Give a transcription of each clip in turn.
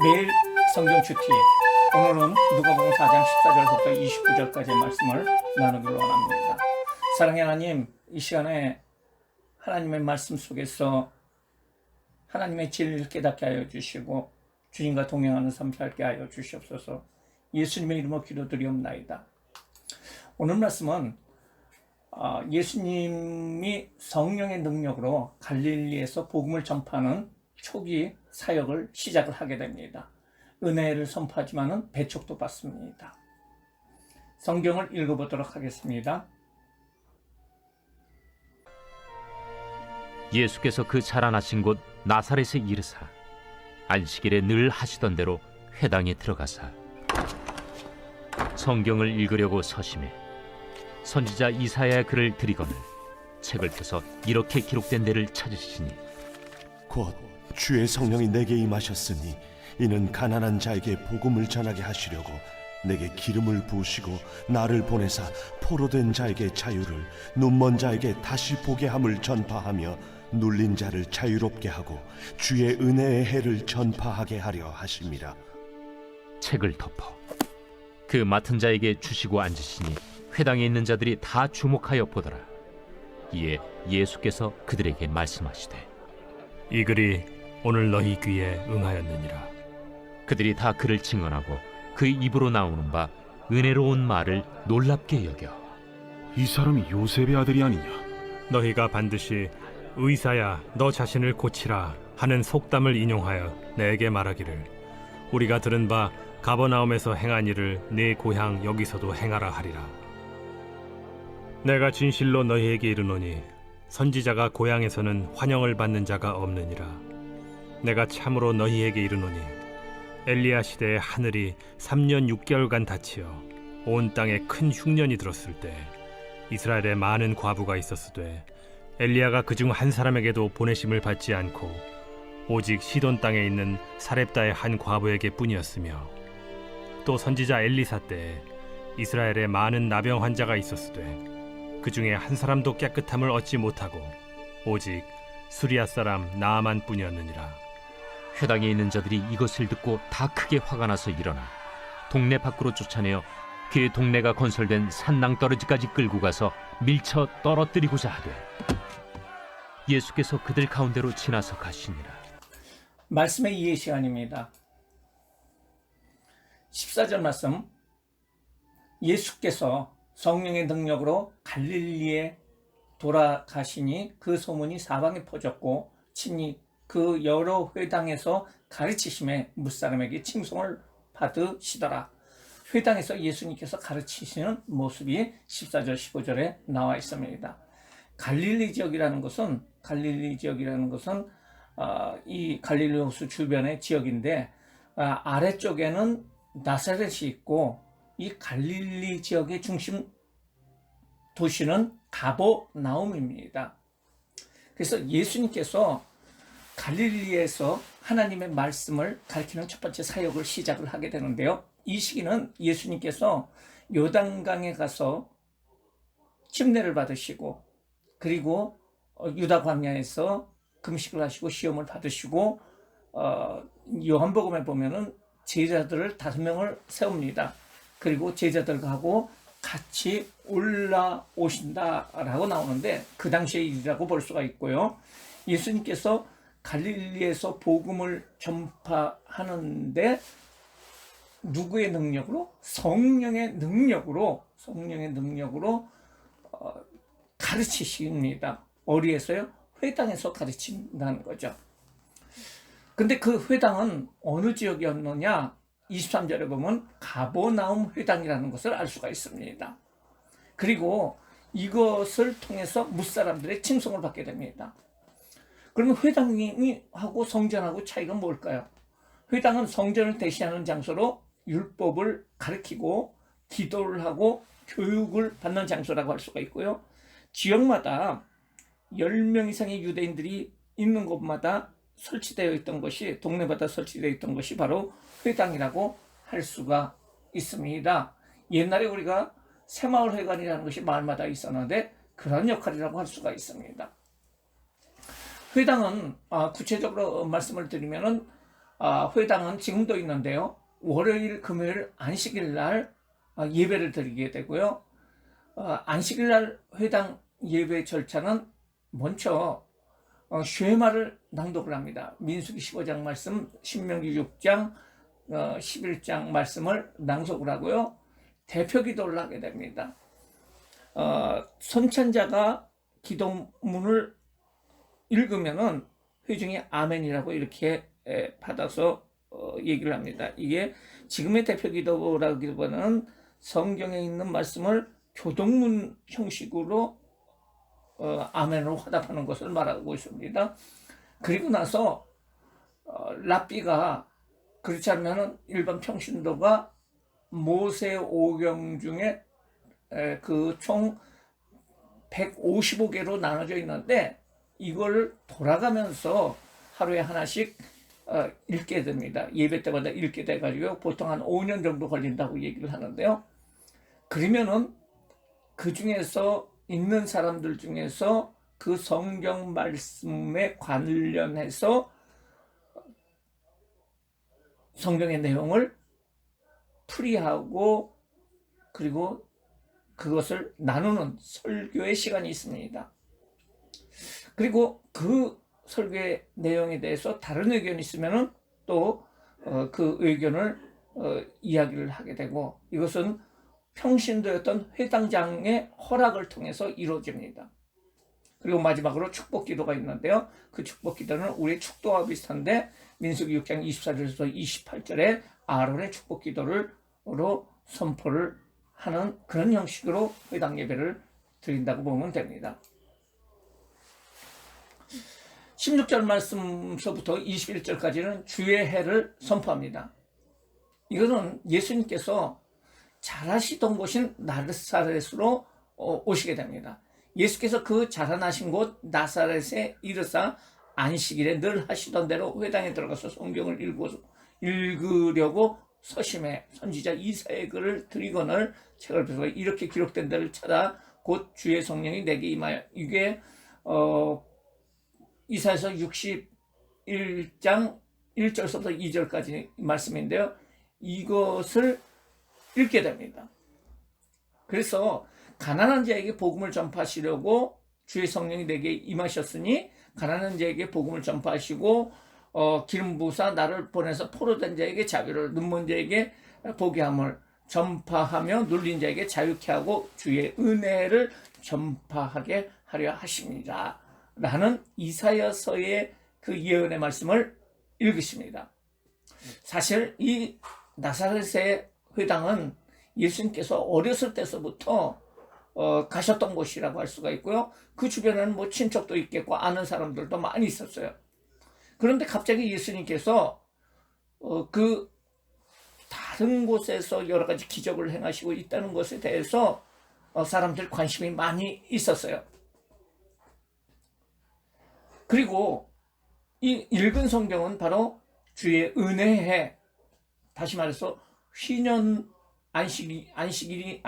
매일 성경 큐티, 오늘은 누가복음 4장 14절부터 29절까지의 말씀을 나누기로 원합니다. 사랑의 하나님, 이 시간에 하나님의 말씀 속에서 하나님의 진리를 깨닫게 하여 주시고 주님과 동행하는 삶 살게 하여 주시옵소서. 예수님의 이름으로 기도드리옵나이다. 오늘 말씀은 예수님이 성령의 능력으로 갈릴리에서 복음을 전파하는 초기 사역을 시작을 하게 됩니다. 은혜를 선포하지만은 배척도 받습니다. 성경을 읽어보도록 하겠습니다. 예수께서 그 자라나신 곳 나사렛에 이르사 안식일에 늘 하시던 대로 회당에 들어가사 성경을 읽으려고 서심해 선지자 이사야의 글을 들이거늘 책을 펴서 이렇게 기록된 데를 찾으시니 곧 주의 성령이 내게 임하셨으니 이는 가난한 자에게 복음을 전하게 하시려고 내게 기름을 부으시고 나를 보내사 포로된 자에게 자유를, 눈먼 자에게 다시 보게 함을 전파하며 눌린 자를 자유롭게 하고 주의 은혜의 해를 전파하게 하려 하심이라. 책을 덮어 그 맡은 자에게 주시고 앉으시니 회당에 있는 자들이 다 주목하여 보더라. 이에 예수께서 그들에게 말씀하시되 이 글이 오늘 너희 귀에 응하였느니라. 그들이 다 그를 증언하고 그 입으로 나오는 바 은혜로운 말을 놀랍게 여겨 이 사람이 요셉의 아들이 아니냐? 너희가 반드시 의사야 너 자신을 고치라 하는 속담을 인용하여 내게 말하기를 우리가 들은 바 가버나움에서 행한 일을 네 고향 여기서도 행하라 하리라. 내가 진실로 너희에게 이르노니 선지자가 고향에서는 환영을 받는 자가 없느니라. 내가 참으로 너희에게 이르노니 엘리야 시대에 하늘이 3년 6개월간 닫히어 온 땅에 큰 흉년이 들었을 때 이스라엘에 많은 과부가 있었으되 엘리야가 그중 한 사람에게도 보내심을 받지 않고 오직 시돈 땅에 있는 사렙다의 한 과부에게 뿐이었으며 또 선지자 엘리사 때에 이스라엘에 많은 나병 환자가 있었으되 그 중에 한 사람도 깨끗함을 얻지 못하고 오직 수리아 사람 나아만 뿐이었느니라. 회당에 있는 자들이 이것을 듣고 다 크게 화가 나서 일어나 동네 밖으로 쫓아내어 그 동네가 건설된 산낭떠러지까지 끌고 가서 밀쳐 떨어뜨리고자 하되 예수께서 그들 가운데로 지나서 가시니라. 말씀의 이해 시간입니다. 14절 말씀, 예수께서 성령의 능력으로 갈릴리에 돌아가시니 그 소문이 사방에 퍼졌고 친히 그 여러 회당에서 가르치심에 무사람에게 칭송을 받으시더라. 회당에서 예수님께서 가르치시는 모습이 14절 15절에 나와 있습니다. 갈릴리 지역이라는 것은 이 갈릴리 호수 주변의 지역인데 아래쪽에는 나사렛이 있고 이 갈릴리 지역의 중심 도시는 가버나움입니다. 그래서 예수님께서 갈릴리에서 하나님의 말씀을 가르치는 첫 번째 사역을 시작을 하게 되는데요. 이 시기는 예수님께서 요단강에 가서 침례를 받으시고 그리고 유다 광야에서 금식을 하시고 시험을 받으시고 요한복음에 보면은 제자들을 5명을 세웁니다. 그리고 제자들하고 같이 올라오신다라고 나오는데 그 당시의 일이라고 볼 수가 있고요. 예수님께서 갈릴리에서 복음을 전파하는데 누구의 능력으로? 성령의 능력으로 가르치십니다. 어디에서요? 회당에서 가르친다는 거죠. 근데 그 회당은 어느 지역이었느냐? 23절에 보면 가버나움 회당이라는 것을 알 수가 있습니다. 그리고 이것을 통해서 무사람들의 칭송을 받게 됩니다. 그러면 회당하고 성전하고 차이가 뭘까요? 회당은 성전을 대신하는 장소로 율법을 가르치고 기도를 하고 교육을 받는 장소라고 할 수가 있고요. 지역마다 10명 이상의 유대인들이 있는 곳마다 설치되어 있던 것이, 동네마다 설치되어 있던 것이 바로 회당이라고 할 수가 있습니다. 옛날에 우리가 새마을회관이라는 것이 마을마다 있었는데 그런 역할이라고 할 수가 있습니다. 회당은 구체적으로 말씀을 드리면은 회당은 지금도 있는데요. 월요일, 금요일, 안식일 날 예배를 드리게 되고요. 안식일 날 회당 예배 절차는 먼저 쉐마를 낭독을 합니다. 민수기 15장 말씀, 신명기 6장, 11장 말씀을 낭독을 하고요. 대표 기도를 하게 됩니다. 선천자가 기도문을 읽으면은 회중이 아멘이라고 이렇게 받아서 얘기를 합니다. 이게 지금의 대표 기도라기보다는 성경에 있는 말씀을 교동문 형식으로 아멘으로 화답하는 것을 말하고 있습니다. 그리고 나서 랍비가 그렇지 않으면 일반 평신도가 모세 오경 중에 그 총 155개로 나눠져 있는데 이걸 돌아가면서 하루에 하나씩 읽게 됩니다. 예배 때마다 읽게 돼가지고 보통 한 5년 정도 걸린다고 얘기를 하는데요. 그러면은 그 중에서 있는 사람들 중에서 그 성경 말씀에 관련해서 성경의 내용을 풀이하고 그리고 그것을 나누는 설교의 시간이 있습니다. 그리고 그 설교의 내용에 대해서 다른 의견이 있으면은 또 그 의견을 이야기를 하게 되고 이것은 평신도였던 회당장의 허락을 통해서 이루어집니다. 그리고 마지막으로 축복 기도가 있는데요. 그 축복 기도는 우리의 축도와 비슷한데 민수기 6장 24절에서 28절에 아론의 축복 기도로 선포를 하는 그런 형식으로 회당 예배를 드린다고 보면 됩니다. 16절 말씀서부터 21절까지는 주의 해를 선포합니다. 이것은 예수님께서 자라시던 곳인 나사렛으로 오시게 됩니다. 예수께서 그 자라나신 곳 나사렛에 이르사 안식일에 늘 하시던 대로 회당에 들어가서 성경을 읽으려고 서심해 선지자 이사야의 글을 드리거늘 책을 펴서 이렇게 기록된 데를 찾아 곧 주의 성령이 내게 임하여 이게 이사야서 61장 1절부터 2절까지 말씀인데요. 이것을 읽게 됩니다. 그래서 가난한 자에게 복음을 전파하시려고 주의 성령이 내게 임하셨으니 가난한 자에게 복음을 전파하시고 기름 부으사 나를 보내서 포로된 자에게 자비를 눈먼 자에게 보게 함을 전파하며 눌린 자에게 자유케 하고 주의 은혜를 전파하게 하려 하십니다. 라는 이사야서의 그 예언의 말씀을 읽으십니다. 사실 이 나사렛의 회당은 예수님께서 어렸을 때서부터 가셨던 곳이라고 할 수가 있고요. 그 주변에는 뭐 친척도 있겠고 아는 사람들도 많이 있었어요. 그런데 갑자기 예수님께서 그 다른 곳에서 여러 가지 기적을 행하시고 있다는 것에 대해서 사람들 관심이 많이 있었어요. 그리고 이 읽은 성경은 바로 주의 은혜해, 다시 말해서 휘년 안식년이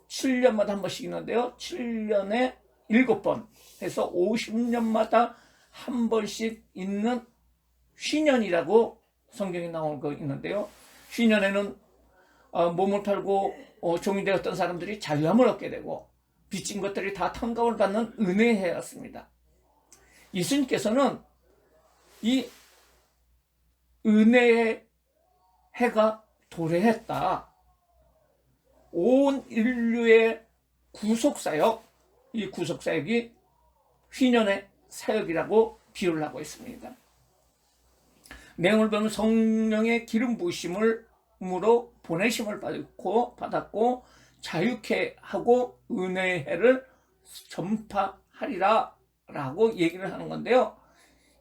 7년마다 한 번씩 있는데요. 7년에 7번 해서 50년마다 한 번씩 있는 휘년이라고 성경에 나온 거 있는데요. 휘년에는 몸을 팔고 종이 되었던 사람들이 자유함을 얻게 되고 빚진 것들이 다 탕감을 받는 은혜해였습니다. 예수님께서는 이 은혜의 해가 도래했다. 온 인류의 구속사역, 이 구속사역이 휘년의 사역이라고 비유를 하고 있습니다. 내용을 보면 성령의 기름 부으심으로 보내심을 받았고 자유케 하고 은혜의 해를 전파하리라 라고 얘기를 하는 건데요.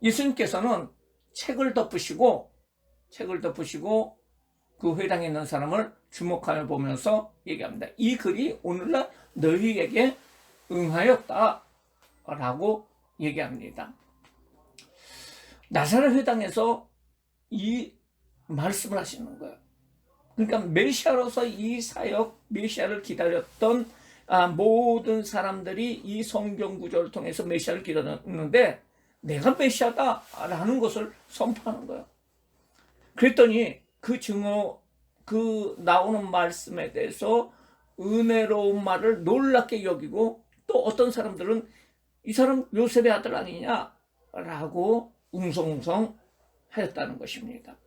예수님께서는 책을 덮으시고 그 회당에 있는 사람을 주목하며 보면서 얘기합니다. 이 글이 오늘날 너희에게 응하였다 라고 얘기합니다. 나사렛 회당에서 이 말씀을 하시는 거예요. 그러니까 메시아로서 이 사역, 메시아를 기다렸던 모든 사람들이 이 성경 구절을 통해서 메시아를 기다렸는데 내가 메시아다라는 것을 선포하는 거예요. 그랬더니 그 증오, 그 나오는 말씀에 대해서 은혜로운 말을 놀랍게 여기고, 또 어떤 사람들은 이 사람 요셉의 아들 아니냐라고 웅성웅성 하였다는 것입니다.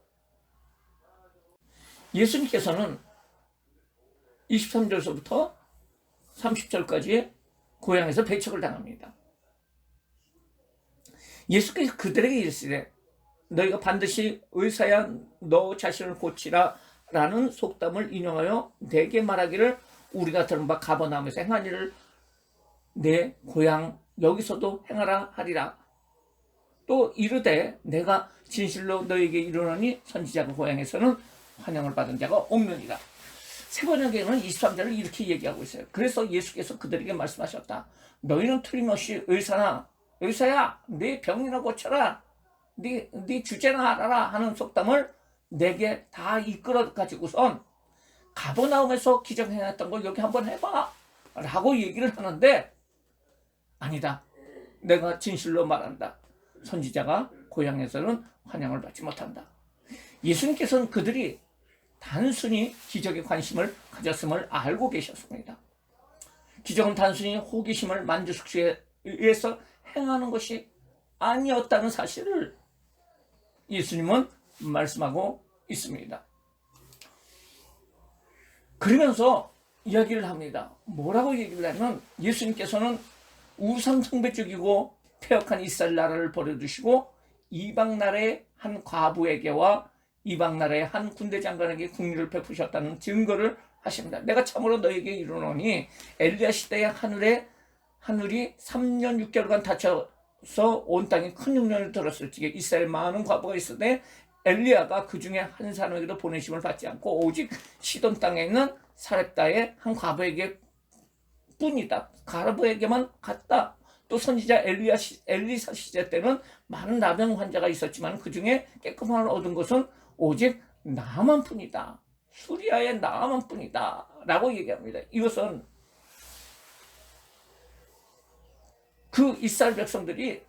예수님께서는 23절서부터 30절까지 고향에서 배척을 당합니다. 예수께서 그들에게 이르시되 너희가 반드시 의사야 너 자신을 고치라 라는 속담을 인용하여 내게 말하기를 우리가 들은 바 가버나움에서 행한 일을 내 고향 여기서도 행하라 하리라. 또 이르되 내가 진실로 너희에게 이르노니 선지자가 고향에서는 환영을 받은 자가 없느니라. 세번역에는 23절을 이렇게 얘기하고 있어요. 그래서 예수께서 그들에게 말씀하셨다. 너희는 틀림없이 의사야 네 병이나 고쳐라, 네 주제나 알아라 하는 속담을 내게 다 이끌어 가지고선 가버나움에서 기적 행했던 걸 여기 한번 해봐 라고 얘기를 하는데, 아니다, 내가 진실로 말한다, 선지자가 고향에서는 환영을 받지 못한다. 예수님께서는 그들이 단순히 기적에 관심을 가졌음을 알고 계셨습니다. 기적은 단순히 호기심을 만족시키기 위해서 행하는 것이 아니었다는 사실을 예수님은 말씀하고 있습니다. 그러면서 이야기를 합니다. 뭐라고 얘기를 하면, 예수님께서는 우상 숭배적이고 폐역한 이스라엘 나라를 버려두시고 이방 나라의 한 과부에게와 이방 나라의 한 군대 장관에게 국리를 베푸셨다는 증거를 하십니다. 내가 참으로 너에게 이르노니 엘리야 시대의 하늘이 3년 6개월간 닫혀서 온 땅에 큰 흉년을 들었을 적에 이스라엘 많은 과부가 있으되 엘리야가 그 중에 한 사람에게도 보내심을 받지 않고 오직 시돈 땅에 있는 사렙다의 한 과부에게 뿐이다. 과부에게만 갔다. 또 선지자 엘리사 시대 때는 많은 나병 환자가 있었지만 그 중에 깨끗함을 얻은 것은 오직 나만 뿐이다. 수리아의 나만 뿐이다 라고 얘기합니다. 이것은 그 이스라엘 백성들이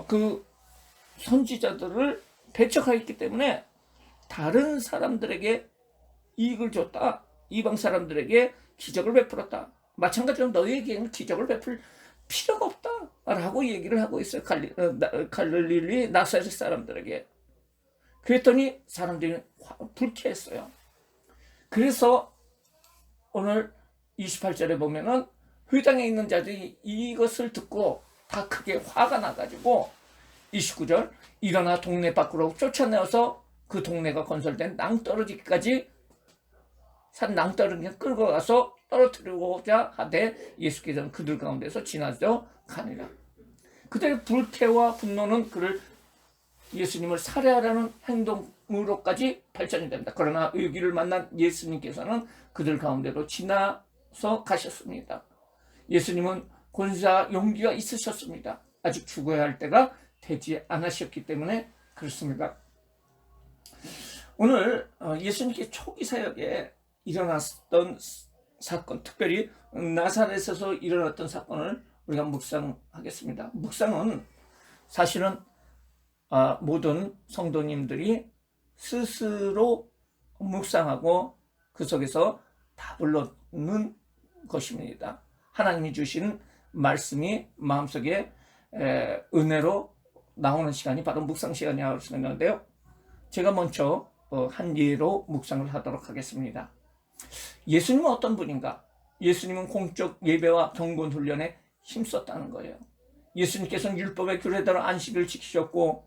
그 선지자들을 배척하였기 때문에 다른 사람들에게 이익을 줬다. 이방 사람들에게 기적을 베풀었다. 마찬가지로 너희에게는 기적을 베풀 필요가 없다 라고 얘기를 하고 있어요. 갈릴리 나사렛 사람들에게. 그랬더니 사람들이 불쾌했어요. 그래서 오늘 28절에 보면은 회당에 있는 자들이 이것을 듣고 다 크게 화가 나가지고 29절 일어나 동네 밖으로 쫓아내어서 그 동네가 건설된 낭떠러지까지 산 낭떠러지를 끌고 가서 떨어뜨리고자 하되 예수께서는 그들 가운데서 지나져 가니라. 그들의 불쾌와 분노는 그를 예수님을 살해하려는 행동으로까지 발전이 됩니다. 그러나 의기를 만난 예수님께서는 그들 가운데로 지나서 가셨습니다. 예수님은 권세와 용기가 있으셨습니다. 아직 죽어야 할 때가 되지 않으셨기 때문에 그렇습니다. 오늘 예수님께 초기 사역에 일어났던 사건, 특별히 나사렛에서 일어났던 사건을 우리가 묵상하겠습니다. 묵상은 사실은 모든 성도님들이 스스로 묵상하고 그 속에서 답을 얻는 것입니다. 하나님이 주신 말씀이 마음속에 은혜로 나오는 시간이 바로 묵상 시간이라고 생각하는데요. 제가 먼저 한 예로 묵상을 하도록 하겠습니다. 예수님은 어떤 분인가? 예수님은 공적 예배와 경건 훈련에 힘썼다는 거예요. 예수님께서는 율법의 규례대로 안식을 지키셨고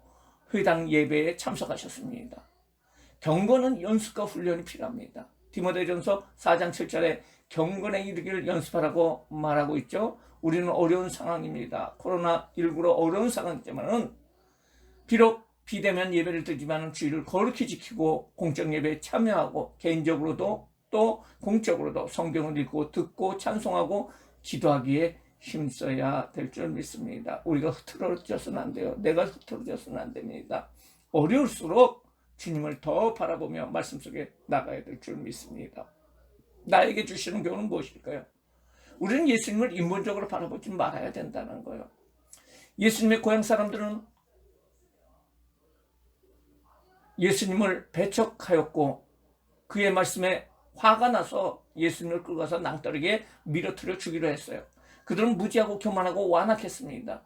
회당 예배에 참석하셨습니다. 경건은 연습과 훈련이 필요합니다. 디모데전서 4장 7절에 경건에 이르기를 연습하라고 말하고 있죠. 우리는 어려운 상황입니다. 코로나19로 어려운 상황이지만은 비록 비대면 예배를 드리지만 주의를 거룩히 지키고 공적 예배에 참여하고 개인적으로도 또 공적으로도 성경을 읽고 듣고 찬송하고 기도하기에 힘써야 될 줄 믿습니다. 우리가 흐트러져서는 안 돼요. 내가 흐트러져서는 안 됩니다. 어려울수록 주님을 더 바라보며 말씀 속에 나가야 될 줄 믿습니다. 나에게 주시는 교훈은 무엇일까요? 우리는 예수님을 인본적으로 바라보지 말아야 된다는 거예요. 예수님의 고향 사람들은 예수님을 배척하였고 그의 말씀에 화가 나서 예수님을 끌고 가서 낭떠러기에 밀어뜨려 죽이려 했어요. 그들은 무지하고 교만하고 완악했습니다.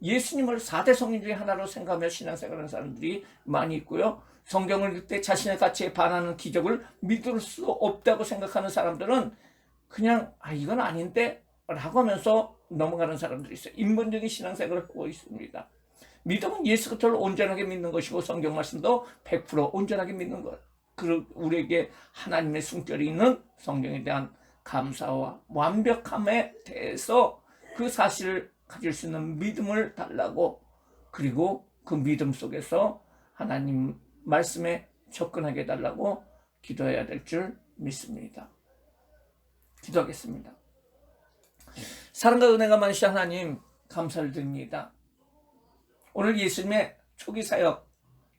예수님을 4대 성인 중에 하나로 생각하며 신앙생활하는 사람들이 많이 있고요. 성경을 읽을 때 자신의 가치에 반하는 기적을 믿을 수 없다고 생각하는 사람들은 그냥 이건 아닌데 라고 하면서 넘어가는 사람들이 있어요. 인본적인 신앙생활을 하고 있습니다. 믿음은 예수 그리스도를 온전하게 믿는 것이고 성경 말씀도 100% 온전하게 믿는 것. 우리에게 하나님의 숨결이 있는 성경에 대한 감사와 완벽함에 대해서 그 사실을 가질 수 있는 믿음을 달라고, 그리고 그 믿음 속에서 하나님 말씀에 접근하게 해달라고 기도해야 될 줄 믿습니다. 기도하겠습니다. 사랑과 은혜가 많으신 하나님, 감사를 드립니다. 오늘 예수님의 초기 사역,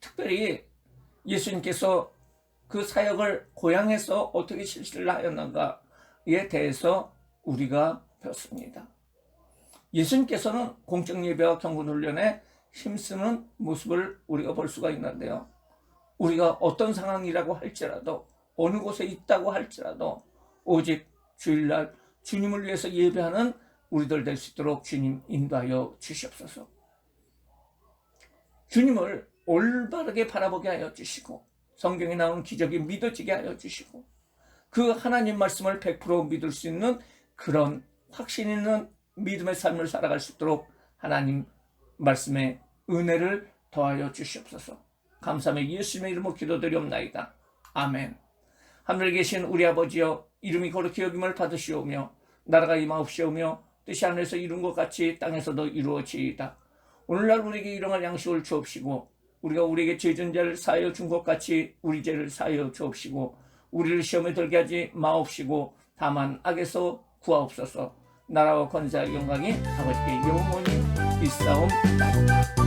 특별히 예수님께서 그 사역을 고향에서 어떻게 실시를 하였는가에 대해서 우리가 배웠습니다. 예수님께서는 공적 예배와 경건 훈련에 힘쓰는 모습을 우리가 볼 수가 있는데요. 우리가 어떤 상황이라고 할지라도, 어느 곳에 있다고 할지라도 오직 주일날 주님을 위해서 예배하는 우리들 될 수 있도록 주님 인도하여 주시옵소서. 주님을 올바르게 바라보게 하여 주시고 성경에 나온 기적이 믿어지게 하여 주시고 그 하나님 말씀을 100% 믿을 수 있는 그런 확신 있는 믿음의 삶을 살아갈 수 있도록 하나님 말씀의 은혜를 더하여 주시옵소서. 감사하며 예수님의 이름으로 기도드리옵나이다. 아멘. 하늘에 계신 우리 아버지여, 이름이 거룩히 여김을 받으시오며 나라가 임하옵시오며 뜻이 하늘에서 이룬 것 같이 땅에서도 이루어지이다. 오늘날 우리에게 일용할 양식을 주옵시고 우리가 우리에게 죄 진 자를 사하여 준 것 같이 우리 죄를 사하여 주옵시고 우리를 시험에 들게 하지 마옵시고 다만 악에서 구하옵소서. 나라와 권세와 영광이 아버지께 영원히 있사옵나이다.